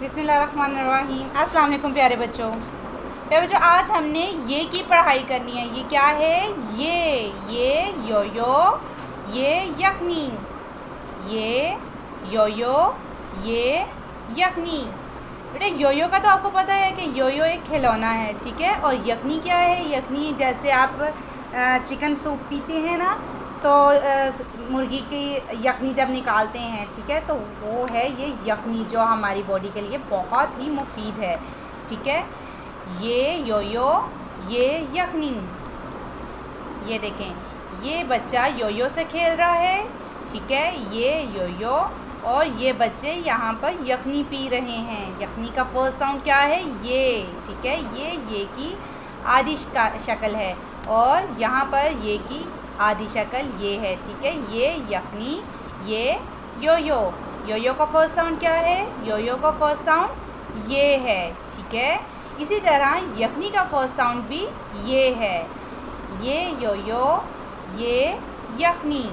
बिस्मिल्लाहिर्रहमानिर्रहीम। अस्सलाम वालेकुम प्यारे बच्चों। आज हमने ये की पढ़ाई करनी है। ये क्या है? ये योयो, ये यखनी, ये योयो, ये यखनी। बेटा योयो का तो आपको पता है कि योयो एक खिलौना है, ठीक है। और यखनी क्या है? यखनी जैसे आप चिकन सूप पीते हैं ना, तो मुर्गी की यखनी जब निकालते हैं, ठीक है, तो वो है ये यखनी, जो हमारी बॉडी के लिए बहुत ही मुफीद है, ठीक है। ये योयो, ये यखनी। ये देखें, ये बच्चा योयो से खेल रहा है, ठीक है। ये योयो और ये बच्चे यहाँ पर यखनी पी रहे हैं। यखनी का फर्स्ट साउंड क्या है? ये, ठीक है। ये की आधी शक्ल है और यहाँ पर ये की आधी शक्ल ये है, ठीक है। ये यखनी, ये योयो। योयो का फर्स्ट साउंड क्या है? योयो का फर्स्ट साउंड ये है, ठीक है। इसी तरह यखनी का फर्स्ट साउंड भी ये है। ये योयो, ये यखनी।